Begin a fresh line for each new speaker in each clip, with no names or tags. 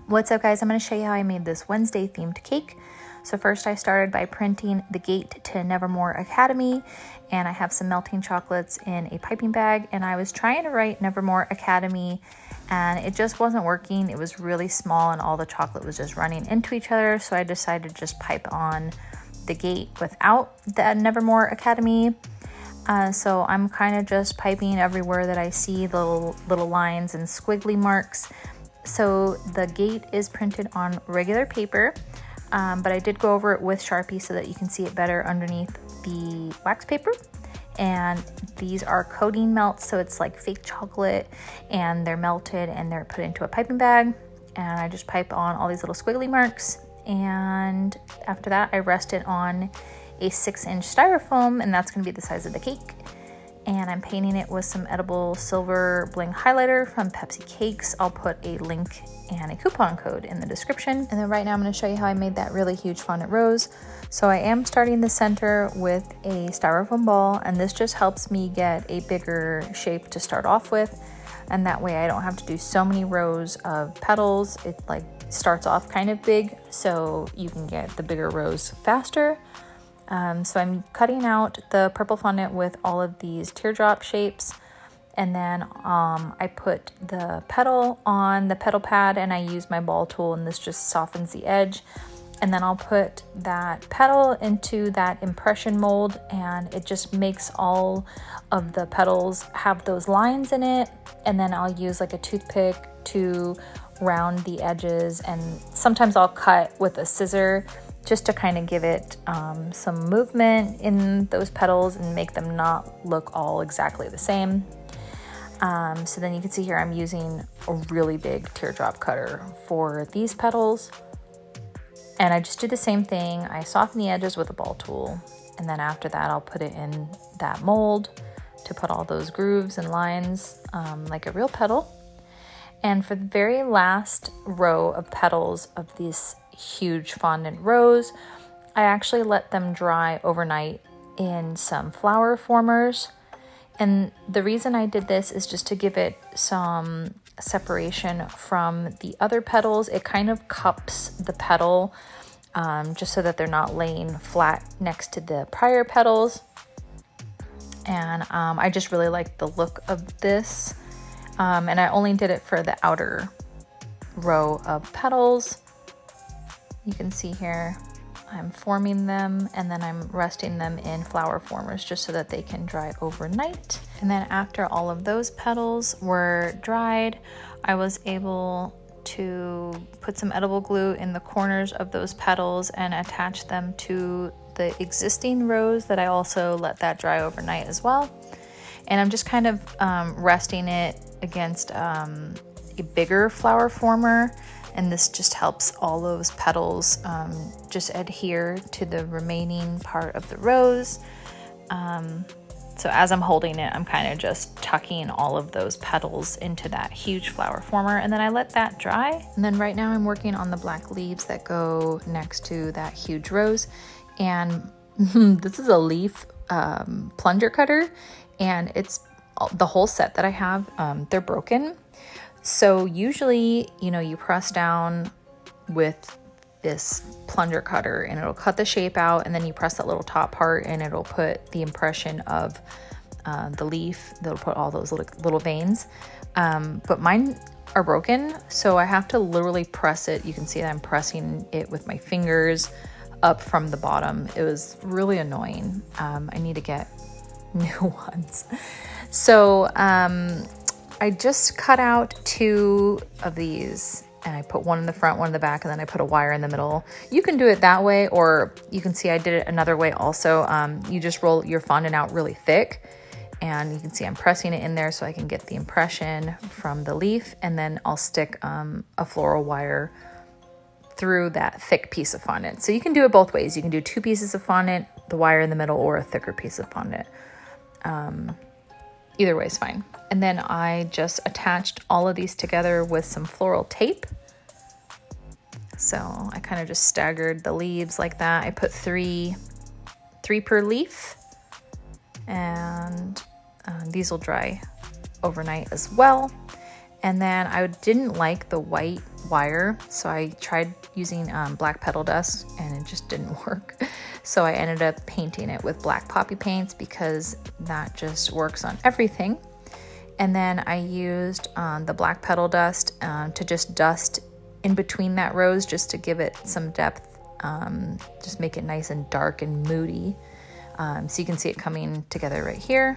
What's up guys, I'm going to show you how I made this Wednesday themed cake. So first I started by printing the gate to Nevermore Academy, and I have some melting chocolates in a piping bag, and I was trying to write Nevermore Academy and it just wasn't working. It was really small and all the chocolate was just running into each other, so I decided to just pipe on the gate without the Nevermore Academy. So I'm kind of just piping everywhere that I see little lines and squiggly marks. So the gate is printed on regular paper, but I did go over it with Sharpie so that you can see it better underneath the wax paper. And these are coating melts, so it's like fake chocolate, and they're melted and they're put into a piping bag. And I just pipe on all these little squiggly marks, and after that I rest it on a 6-inch styrofoam, and that's going to be the size of the cake. And I'm painting it with some edible silver bling highlighter from Ester Cakes. I'll put a link and a coupon code in the description. And then right now I'm going to show you how I made that really huge fondant rose. So I am starting the center with a styrofoam ball, and this just helps me get a bigger shape to start off with. And that way I don't have to do so many rows of petals. It like starts off kind of big, so you can get the bigger rows faster. So I'm cutting out the purple fondant with all of these teardrop shapes, and then I put the petal on the petal pad, and I use my ball tool, and this just softens the edge. And then I'll put that petal into that impression mold, and it just makes all of the petals have those lines in it. And then I'll use like a toothpick to round the edges, and sometimes I'll cut with a scissor just to kind of give it some movement in those petals and make them not look all exactly the same. So then you can see here I'm using a really big teardrop cutter for these petals. And I just do the same thing. I soften the edges with a ball tool, and then after that I'll put it in that mold to put all those grooves and lines like a real petal. And for the very last row of petals of this huge fondant rose, I actually let them dry overnight in some flower formers. And the reason I did this is just to give it some separation from the other petals. It kind of cups the petal just so that they're not laying flat next to the prior petals. And I just really like the look of this. And I only did it for the outer row of petals. You can see here I'm forming them, and then I'm resting them in flower formers just so that they can dry overnight. And then after all of those petals were dried, I was able to put some edible glue in the corners of those petals and attach them to the existing rows that I also let that dry overnight as well. And I'm just kind of resting it against a bigger flower former, and this just helps all those petals just adhere to the remaining part of the rose. So as I'm holding it, I'm kind of just tucking all of those petals into that huge flower former, and then I let that dry. And then right now I'm working on the black leaves that go next to that huge rose. And this is a leaf plunger cutter, and it's the whole set that I have. They're broken. So usually, you know, you press down with this plunger cutter and it'll cut the shape out, and then you press that little top part and it'll put the impression of the leaf. That'll put all those little veins. But mine are broken, so I have to literally press it. You can see that I'm pressing it with my fingers up from the bottom. It was really annoying. I need to get new ones. So I just cut out 2 of these, and I put one in the front, one in the back, and then I put a wire in the middle. You can do it that way, or you can see I did it another way also. You just roll your fondant out really thick, and you can see I'm pressing it in there so I can get the impression from the leaf, and then I'll stick a floral wire through that thick piece of fondant. So you can do it both ways. You can do 2 pieces of fondant, the wire in the middle, or a thicker piece of fondant. Either way is fine. And then I just attached all of these together with some floral tape. So I kind of just staggered the leaves like that. I put three per leaf, and these will dry overnight as well. And then I didn't like the white wire, so I tried using black petal dust and it just didn't work. So I ended up painting it with black poppy paints because that just works on everything. And then I used the black petal dust to just dust in between that rose just to give it some depth, just make it nice and dark and moody. So you can see it coming together right here.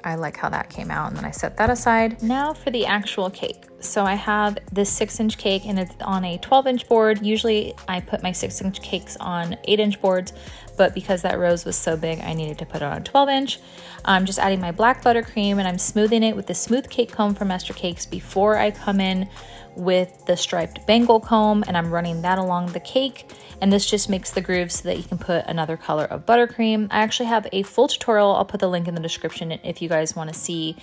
I like how that came out, and then I set that aside. Now for the actual cake. So I have this 6-inch cake and it's on a 12-inch board. Usually I put my 6-inch cakes on 8-inch boards, but because that rose was so big, I needed to put it on a 12-inch. I'm just adding my black buttercream and I'm smoothing it with the smooth cake comb from Ester Cakes before I come in with the striped Bengal comb, and I'm running that along the cake. And this just makes the grooves so that you can put another color of buttercream. I actually have a full tutorial. I'll put the link in the description if you guys want to see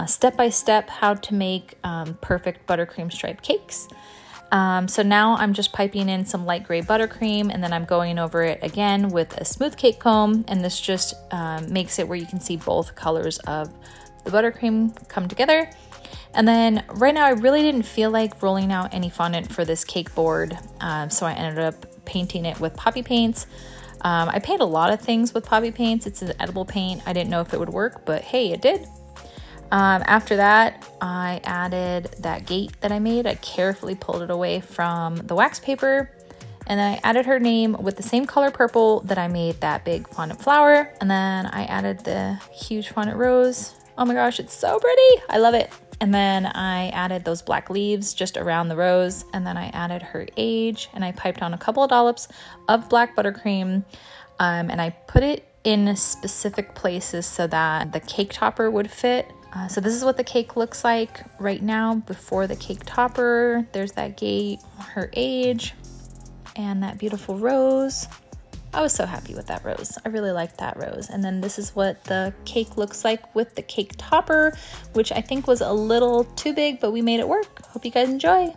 step-by-step how to make perfect buttercream striped cakes. So now I'm just piping in some light gray buttercream, and then I'm going over it again with a smooth cake comb, and this just makes it where you can see both colors of the buttercream come together. And then right now I really didn't feel like rolling out any fondant for this cake board, so I ended up painting it with poppy paints. I paint a lot of things with poppy paints. It's an edible paint. I didn't know if it would work, but hey, it did. After that, I added that gate that I made. I carefully pulled it away from the wax paper, and then I added her name with the same color purple that I made that big fondant flower. And then I added the huge fondant rose. Oh my gosh, it's so pretty. I love it. And then I added those black leaves just around the rose, and then I added her age, and I piped on a couple of dollops of black buttercream, and I put it in specific places so that the cake topper would fit. So this is what the cake looks like right now before the cake topper. There's that gate, her age, and that beautiful rose. I was so happy with that rose. I really liked that rose. And then this is what the cake looks like with the cake topper, which I think was a little too big, but we made it work. Hope you guys enjoy.